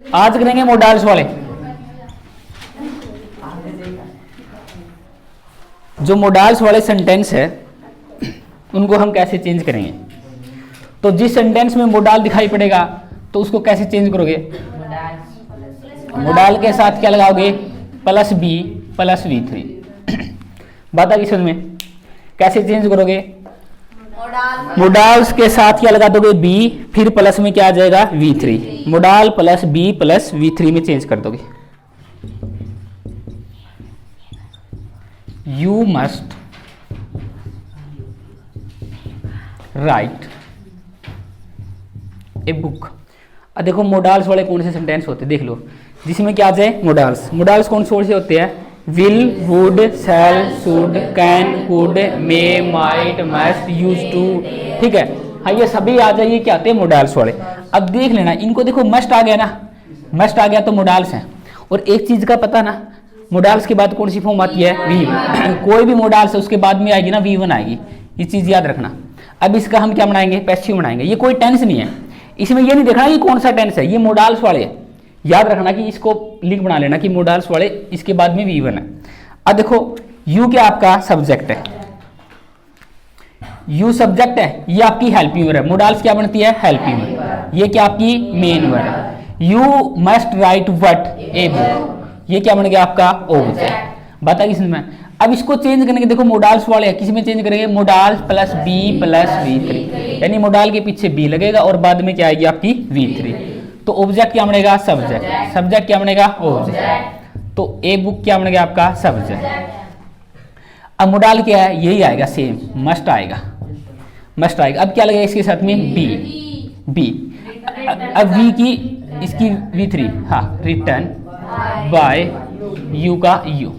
आज करेंगे मोडाल्स वाले। जो मोडाल्स वाले सेंटेंस है उनको हम कैसे चेंज करेंगे। तो जिस सेंटेंस में मोडाल दिखाई पड़ेगा तो उसको कैसे चेंज करोगे। मोडाल के साथ क्या लगाओगे, प्लस बी प्लस V3। बात आ गई समझ में। कैसे चेंज करोगे, मोडाल्स के साथ क्या लगा दोगे बी, फिर प्लस में क्या आ जाएगा V3। Modal plus be plus V3 में चेंज कर दोगे। You must write a book. अब देखो मोडाल्स वाले कौन से सेंटेंस होते हैं देख लो, जिसमें क्या आ जाए मोडाल्स। मोडाल्स कौन से होते हैं, will, would, shall, should, can, could, may, might, must, use to. ठीक है, हाँ ये सभी आ जाइए क्या आते हैं मोडाल्स वाले। अब देख लेना इनको, देखो मस्ट आ गया ना, मस्ट आ गया तो मोडाल्स हैं। और एक चीज का पता ना, मोडाल्स के बाद कौन सी फॉर्म आती है V1। कोई भी मोडाल्स है उसके बाद में आएगी ना V1 आएगी, ये चीज याद रखना। अब इसका हम क्या बनाएंगे, पैसिव बनाएंगे। ये कोई टेंस नहीं है, इसमें ये नहीं देखना ये कौन सा टेंस है, ये मोडाल्स वाले है। याद रखना कि इसको लिंक बना लेना कि मोडाल्स वाले इसके बाद में V1 है। अब देखो यू क्या आपका सब्जेक्ट है, यू सब्जेक्ट है, ये आपकी हेल्पिंग वर्ब है। मोडाल्स क्या बनती है, हेल्पिंग वर्ब। ये क्या आपकी मेन वर्ब है। You must write what a book, ये क्या बन गया आपका ऑब्जेक्ट। बता किस में। अब इसको चेंज करने के देखो मोडाल्स वाले है, किस में चेंज करेंगे, modals plus be plus V3। यानी मोडाल के पीछे बी लगेगा और बाद में क्या आएगी आपकी V3। तो ऑब्जेक्ट क्या बनेगा, सब्जेक्ट। सब्जेक्ट क्या बनेगा, ऑब्जेक्ट। तो ए बुक क्या बनेगा आपका सब्जेक्ट। अब मोडाल क्या है, यही आएगा सेम, मस्ट आएगा, मस्ट आएगा। अब क्या लगेगा इसके साथ में बी, बी। अब वी की इसकी V3, हाँ रिटर्न बाय यू का you.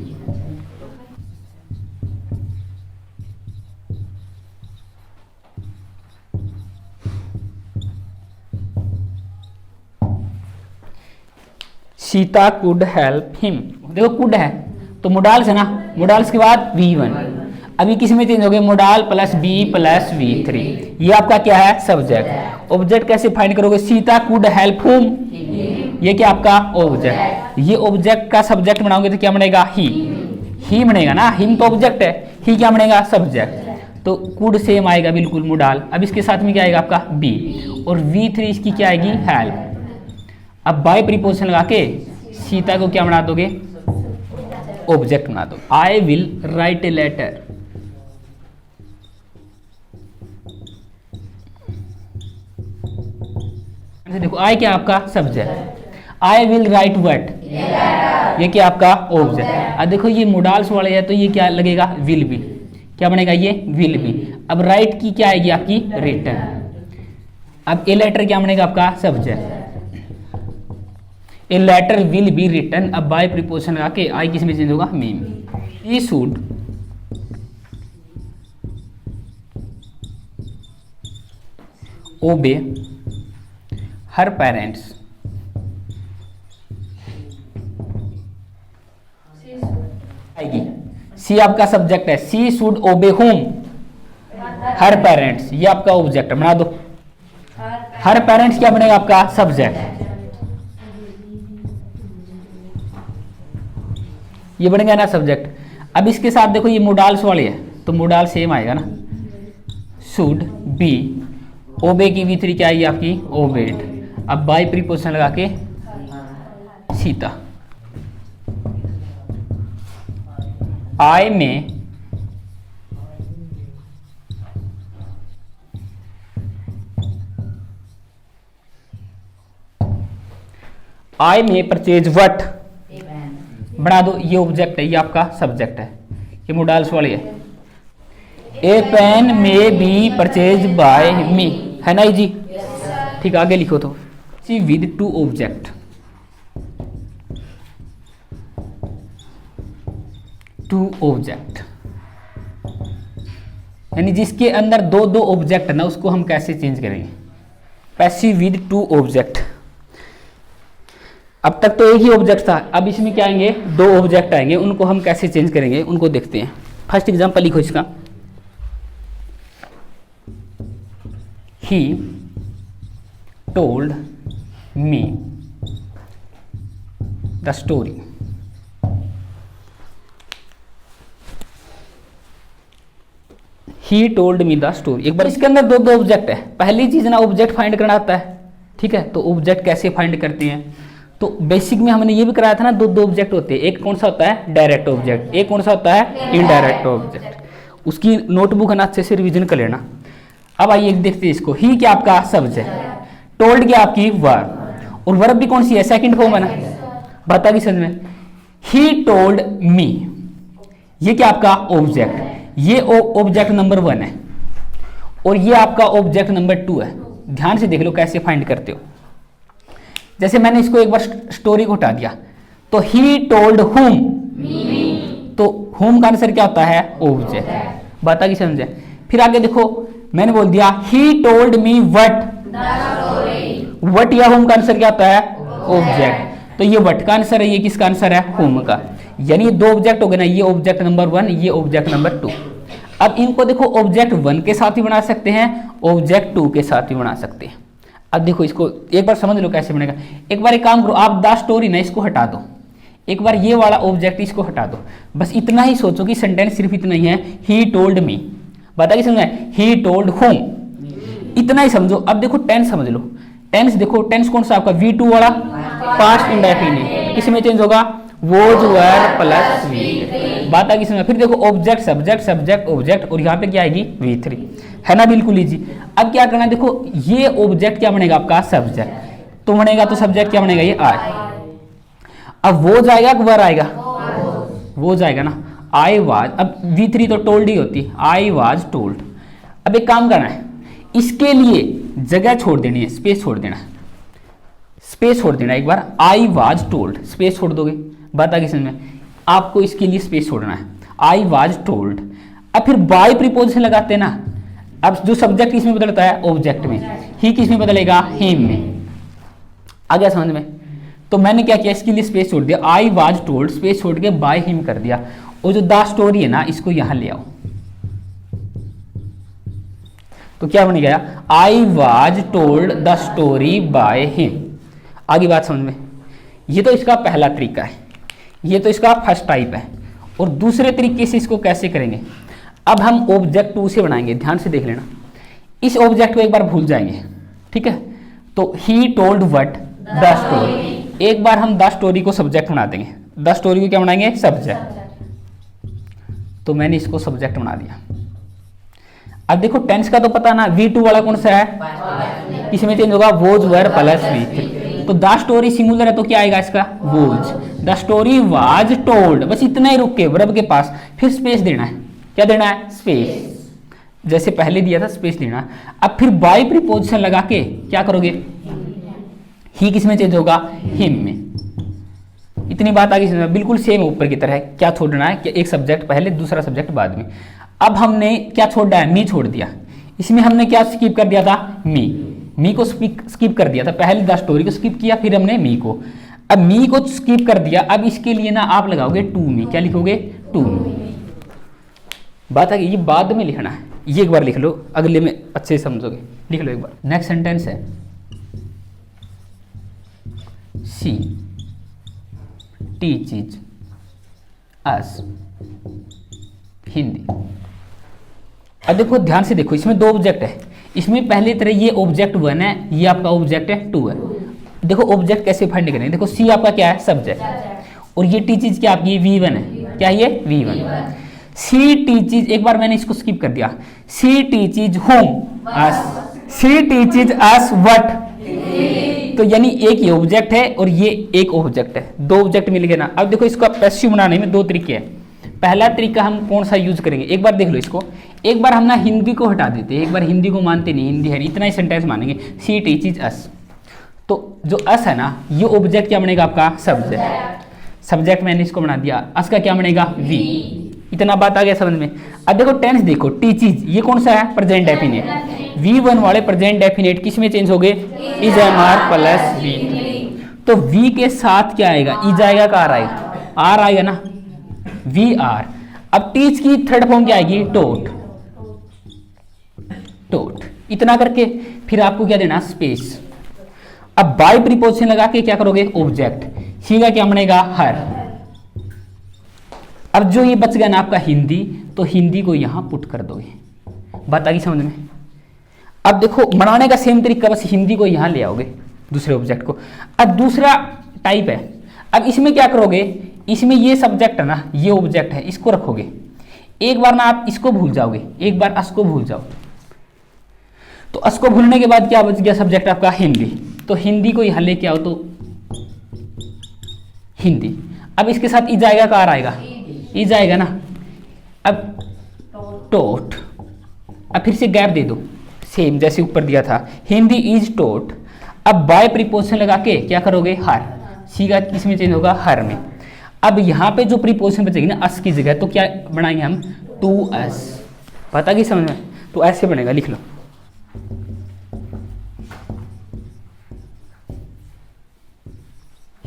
Sita could help him. देखो कुड है तो मोडाल्स है ना, मोडाल्स के बाद V1। अभी किस में चेंज हो गया, modal plus be plus V3। ये आपका क्या है सब्जेक्ट। ऑब्जेक्ट कैसे फाइंड करोगे, सीता कुड हेल्प हुम, ये क्या आपका ऑब्जेक्ट। ये ऑब्जेक्ट का सब्जेक्ट बनाओगे तो क्या बनेगा, ही बनेगा ना, हिम तो ऑब्जेक्ट है, ही क्या बनेगा सब्जेक्ट। तो कुड सेम आएगा बिल्कुल मोडाल। अब इसके साथ में क्या आएगा आपका बी और V3 इसकी क्या आएगी हेल्प। अब बाय प्रीपोजिशन लगा के सीता को क्या बना दोगे, ऑब्जेक्ट बना दो। I will write a letter, देखो आई क्या आपका subject, I will write what, ये क्या आपका ऑब्जेक्ट। अब देखो ये मोडाल्स वाले है तो ये क्या लगेगा, विल बी। क्या बनेगा ये विल बी। अब राइट की क्या आएगी आपकी रिटर्न। अब ए लेटर क्या बनेगा आपका subject, a letter will be written. अब बाय प्रीपोजिशन लगा के आई किस में चेंज होगा, मी में। ई शुड ओबे हर पेरेंट्स, आएगी सी आपका सब्जेक्ट है, she should obey whom her parents, ये आपका ऑब्जेक्ट बना दो। हर पेरेंट्स क्या बनेगा आपका सब्जेक्ट, ये बनेगा ना सब्जेक्ट। अब इसके साथ देखो ये मोडाल्स वाले है तो मोडाल सेम आएगा ना, शुड बी, ओबे की V3 क्या आएगी आपकी ओबेड। अब बाय प्रीपोजिशन लगा के सीता, आई में परचेज व्हाट, बना दो। ये ऑब्जेक्ट है, ये आपका सब्जेक्ट है, ये मोडाल्स वाली है। A pen may be purchase by me, है ना जी। ठीक आगे लिखो तो see with two object, two object यानी जिसके अंदर दो दो ऑब्जेक्ट है ना उसको हम कैसे चेंज करेंगे, पैसिव विद टू ऑब्जेक्ट। अब तक तो एक ही ऑब्जेक्ट था, अब इसमें क्या आएंगे, दो ऑब्जेक्ट आएंगे, उनको हम कैसे चेंज करेंगे उनको देखते हैं। फर्स्ट एग्जांपल लिखो इसका, he told me the story. He told me the story. एक बार इसके अंदर दो दो ऑब्जेक्ट है। पहली चीज ना ऑब्जेक्ट फाइंड करना आता है, ठीक है। तो ऑब्जेक्ट कैसे फाइंड करते हैं, तो बेसिक में हमने ये भी कराया था ना, दो दो ऑब्जेक्ट होते हैं। एक कौन सा होता है डायरेक्ट ऑब्जेक्ट, एक कौन सा होता है इनडायरेक्ट ऑब्जेक्ट। उसकी नोटबुक है ना अच्छे से रिवीजन कर लेना। अब आइए देखते हैं इसको। ही क्या आपका सब्जेक्ट, टोल्ड क्या आपकी वर्ब, और वर्ब भी कौन सी है सेकंड फॉर्म है ना, बता भी समझ में। ही टोल्ड मी, ये क्या आपका ऑब्जेक्ट, ये ऑब्जेक्ट नंबर 1 है और ये आपका ऑब्जेक्ट नंबर 2 है। ध्यान से देख लो कैसे फाइंड करते हो। जैसे मैंने इसको एक बार स्टोरी को हटा दिया तो ही टोल्ड हुम, तो हुम का आंसर क्या होता है ऑब्जेक्ट, बात आगे समझे। फिर आगे देखो मैंने बोल दिया he told me what, what या हुम का आंसर क्या होता है ऑब्जेक्ट, तो ये व्हाट का आंसर है, ये किसका आंसर है हुम का। यानी दो ऑब्जेक्ट हो गए ना, ये ऑब्जेक्ट नंबर 1, ये ऑब्जेक्ट नंबर 2। अब इनको देखो ऑब्जेक्ट 1 के साथ भी बना सकते हैं, ऑब्जेक्ट 2 के साथ भी बना सकते हैं। अब देखो इसको एक बार समझ लो कैसे बनेगा। एक बार एक काम करो, आप द स्टोरी ना इसको हटा दो, एक बार ये वाला ऑब्जेक्ट इसको हटा दो। बस इतना ही सोचो कि सेंटेंस सिर्फ इतना ही है, ही टोल्ड मी, बता कि समझे, ही टोल्ड होम, इतना ही समझो। अब देखो टेंस समझ लो। टेंस देखो, टेंस कौन सा आपका V2 वाला, पास्ट इंडेफिनिट, किसमें चेंज होगा वोज वर प्लस वी, बात आगे समझ। फिर देखो ऑब्जेक्ट सब्जेक्ट सब्जेक्ट ऑब्जेक्ट, और यहाँ पे क्या आएगी V3, है ना, बिल्कुल इजी। अब क्या करना है देखो, ये ऑब्जेक्ट क्या बनेगा आपका सब्जेक्ट, तो बनेगा तो सब्जेक्ट क्या बनेगा ये आई। अब वो जाएगा वर आएगा, वो जाएगा ना आई वाज। अब V3 तो टोल्ड ही होती, आई वाज टोल्ड। अब एक काम करना है, इसके लिए जगह छोड़ देनी है, स्पेस छोड़ देना है, स्पेस छोड़ देना। एक बार आई वाज टोल्ड, स्पेस छोड़ दोगे, बात आगे समझ में। आपको इसके लिए स्पेस छोड़ना है, आई वाज टोल्ड। अब फिर बाय प्रीपोजिशन लगाते हैं ना। अब जो सब्जेक्ट इसमें बदलता है ऑब्जेक्ट में, ही किस में बदलेगा हिम में, आ गया समझ में। तो मैंने क्या किया, इसके लिए स्पेस छोड़ दिया, आई वाज टोल्ड, स्पेस छोड़ के बाय हिम कर दिया। और जो द स्टोरी है ना, इसको यहां ले आओ, तो क्या बन गया, I was told the story by him. आगे बात समझ में। ये तो इसका पहला तरीका है, ये तो इसका फर्स्ट टाइप है। और दूसरे तरीके से इसको कैसे करेंगे, अब हम ऑब्जेक्ट 2 से बनाएंगे। ध्यान से देख लेना, इस ऑब्जेक्ट को एक बार भूल जाएंगे, ठीक है। तो he told what the story, एक बार हम द स्टोरी को सब्जेक्ट बना देंगे, द स्टोरी को क्या बनाएंगे सब्जेक्ट। तो मैंने इसको सब्जेक्ट बना दिया। अब देखो टेंस का तो पता ना, V2 वाला कौन सा है, इसमें चेंज होगा वोज वर प्लस V3। तो द स्टोरी सिंगुलर है तो क्या आएगा इसका was, the story was told, बस इतना ही रुक के वर्ब के पास। फिर स्पेस देना है, क्या देना है स्पेस, जैसे पहले दिया था स्पेस देना है। अब फिर बाय प्रीपोजिशन लगा के क्या करोगे, ही किस में चेंज होगा हिम में। इतनी बात आगे समझ, बिल्कुल सेम ऊपर की तरह है। क्या छोड़ना है कि एक सब्जेक्ट पहले दूसरा सब्जेक्ट बाद में। अब हमने क्या छोड़ा है, मी छोड़ दिया। इसमें हमने क्या स्किप कर दिया था, मी को स्किप कर दिया था। पहले द स्टोरी को स्किप किया, फिर हमने मी को। अब मी को स्किप कर दिया, अब इसके लिए ना आप लगाओगे टू मी, क्या लिखोगे टू मी। बात आ गई, ये बाद में लिखना है, ये एक बार लिख लो, अगले में अच्छे से समझोगे। लिख लो एक बार। नेक्स्ट सेंटेंस है शी टीचेज अस हिंदी। अब देखो ध्यान से देखो, इसमें दो ऑब्जेक्ट है। इसमें पहले तरह ये ऑब्जेक्ट 1 है, ये आपका ऑब्जेक्ट है 2 है। देखो ऑब्जेक्ट कैसे फाइंड करेंगे, देखो सी आपका क्या है सब्जेक्ट, और ये टीचेज क्या आपकी V1 है, क्या ये V1। सी टीचेज, एक बार मैंने इसको स्किप कर दिया, she teaches whom us, she teaches us what. तो यानी एक ये ऑब्जेक्ट है और ये एक ऑब्जेक्ट है, दो ऑब्जेक्ट मिल गए ना। अब देखो इसका पैसिव बनाने में दो तरीके हैं। पहला तरीका हम कौन सा यूज करेंगे, एक बार देख लो इसको। एक बार हम ना हिंदी को हटा देते हैं, एक बार हिंदी को मानते नहीं, हिंदी है इतना ही सेंटेंस मानेंगे, सी टीचेज अस। तो जो अस है ना, ये ऑब्जेक्ट क्या बनेगा आपका सब्जेक्ट, सब्जेक्ट मैंने इसको बना दिया, अस का क्या बनेगा वी। इतना बात आ गया समझ में। अब देखो टेंस देखो, टीचेज ये कौन सा है प्रेजेंट डेफिनेट, V1 वाले प्रेजेंट डेफिनेट किस में चेंज हो गए, is am are plus V. तो V के साथ क्या आएगा, इज आएगा का आर आएगा, आर आएगा ना वी आर। अब टीच की थर्ड फॉर्म क्या आएगी टोट, टोट। इतना करके फिर आपको क्या देना स्पेस। अब बाय प्रीपोजिशन लगा के क्या करोगे ऑब्जेक्ट, ही का क्या बनेगा हर। अब जो ये बच गया ना आपका हिंदी, तो हिंदी को यहां पुट कर दोगे। बात आ गई समझ में। अब देखो बनाने का सेम तरीका, बस हिंदी को यहां ले आओगे दूसरे ऑब्जेक्ट को। अब दूसरा टाइप है, अब इसमें क्या करोगे, इसमें ये सब्जेक्ट है ना, ये ऑब्जेक्ट है, इसको रखोगे। एक बार ना आप इसको भूल जाओगे, एक बार असको भूल जाओ, तो असको भूलने के बाद क्या बच गया सब्जेक्ट आपका हिंदी। तो हिंदी को यहां लेके आओ तो हिंदी। अब इसके साथ ई जाएगा, कार आएगा, ई जाएगा ना। अब टोट, अब फिर से गैप दे दो, सेम जैसे ऊपर दिया था, हिंदी इज टोट। अब बाय प्रीपोजिशन लगा के क्या करोगे हर, सी का किसमें चेंज होगा हर में। अब यहाँ पे जो प्रीपोजिशन बचेगी ना अस की जगह, तो क्या बनाएंगे हम टू एस। पता कि समझ में, तो ऐसे बनेगा, लिख लो।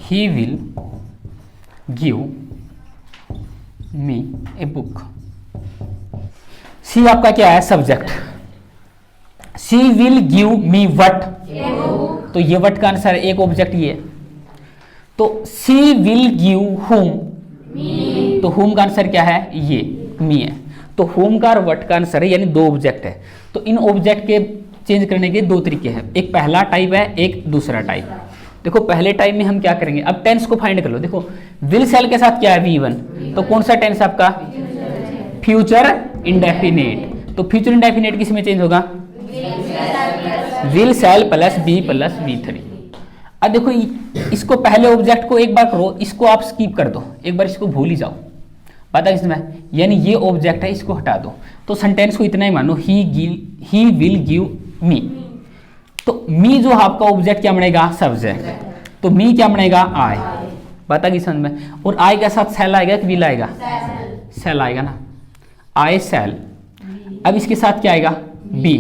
He will give me a book. She आपका क्या है subject, she will give me what, तो ये वट का आंसर एक ऑब्जेक्ट ये है। तो सी विल गिव होम, तो होम का आंसर क्या है ये मी है। तो होम का और वट का आंसर है, यानी दो ऑब्जेक्ट है। तो इन ऑब्जेक्ट के चेंज करने के दो तरीके हैं, एक पहला टाइप है, एक दूसरा टाइप। देखो पहले टाइप में हम क्या करेंगे, अब टेंस को फाइंड कर लो। देखो विल सेल के साथ क्या है V1, तो कौन सा टेंस आपका फ्यूचर इंडेफिनेट। तो फ्यूचर इंडेफिनेट किस में चेंज होगा, will shall plus be plus V3। अब देखो इसको पहले ऑब्जेक्ट को एक बार करो, इसको आप स्किप कर दो, एक बार इसको भूल ही जाओ। पता है इसमें, यानी ये ऑब्जेक्ट है, इसको हटा दो। तो सेंटेंस को इतना ही मानो, ही विल गिव मी। तो मी जो आपका ऑब्जेक्ट क्या बनेगा सब्जेक्ट, तो मी क्या बनेगा आई। पता कि समझ में। और आई के साथ सेल आएगा कि विल आएगा, सेल आएगा ना, आई सेल। अब इसके साथ क्या आएगा बी,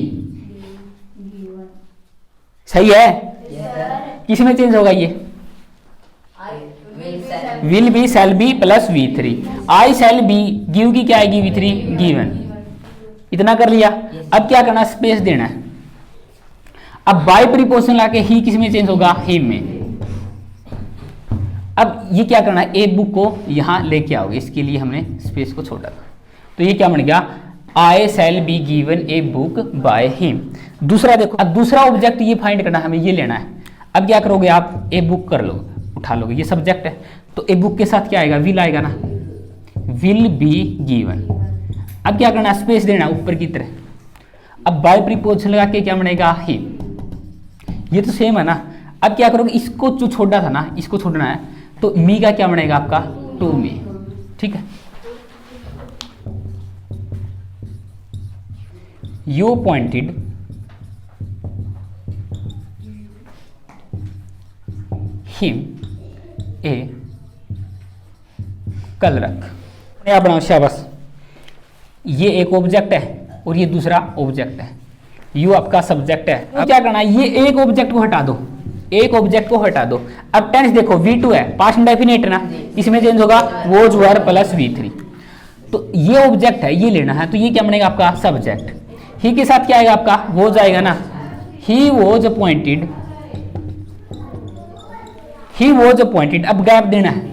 सही है। किस में चेंज होगा ये, will be shall be plus V3। I shall be, give की क्या आएगी V3 गिवन। इतना कर लिया। अब क्या करना, स्पेस देना है। अब बाय प्रीपोजिशन लाके ही किस में चेंज होगा हिम में। अब ये क्या करना है, ए बुक को यहां लेके आओगे, इसके लिए हमने स्पेस को छोड़ा था। तो ये क्या बन गया, I shall be given a book by him. दूसरा देखो, अब दूसरा ऑब्जेक्ट ये फाइंड करना है, हमें ये लेना है। अब क्या करोगे आप, ए बुक कर लो, उठा लोगे, ये सब्जेक्ट है। तो ए बुक के साथ क्या आएगा, विल आएगा ना, विल बी गिवन। अब क्या करना, स्पेस देना ऊपर की तरह। अब बाय प्रीपोजिशन लगा के क्या बनेगा हिम, ये तो सेम है ना। अब क्या करोगे, इसको जो छोड़ा था ना, इसको छोड़ना है, तो मी का क्या बनेगा आपका टू मी। ठीक है, यू पॉइंटेड हिम ए कल रख। नया बनाओ, शाबाश। ये एक ऑब्जेक्ट है और ये दूसरा ऑब्जेक्ट है, यू आपका सब्जेक्ट है। अब क्या करना है, ये एक ऑब्जेक्ट को हटा दो, एक ऑब्जेक्ट को हटा दो। अब टेंस देखो V2 है, पास्ट इंडेफिनिट है ना, इसमें चेंज होगा वोज वर प्लस V3। तो ये ऑब्जेक्ट है, ये लेना है, तो ये क्या बनेगा आपका सब्जेक्ट। ही के साथ क्या आएगा आपका, वोज आएगा ना, he was appointed, he was appointed. अब गैप देना है,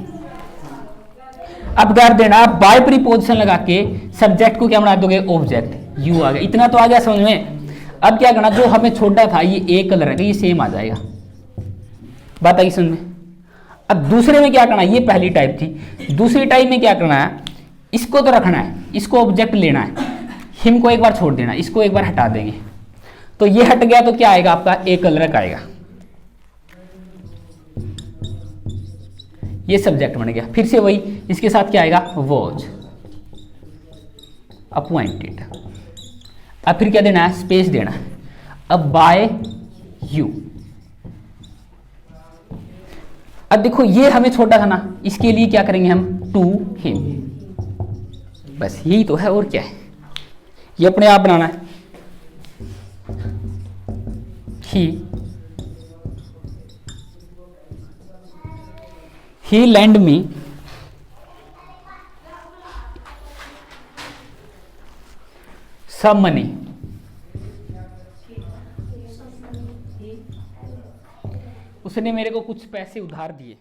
अब गैप देना, बाय प्रीपोजिशन लगा के सब्जेक्ट को क्या बना दोगे ऑब्जेक्ट, यू आ गया। इतना तो आ गया समझ में। अब क्या करना, जो हमें छोटा था ये एक कलर है, ये सेम आ जाएगा। बात आई समझ में। अब दूसरे में क्या करना है, ये पहली टाइप थी, दूसरी टाइप में क्या करना है, इसको तो रखना है, इसको ऑब्जेक्ट लेना है, हिम को एक बार छोड़ देना, इसको एक बार हटा देंगे। तो ये हट गया, तो क्या आएगा आपका एक कलर आएगा, ये सब्जेक्ट बन गया। फिर से वही, इसके साथ क्या आएगा वॉज अपॉइंटेड। अब फिर क्या देना है, स्पेस देना है। अब बाय यू, अब देखो ये हमें छोटा था ना, इसके लिए क्या करेंगे हम, टू हिम। बस यही तो है, और क्या है, ये अपने आप बनाना है। ही लैंड मी सम मनी, उसने मेरे को कुछ पैसे उधार दिए।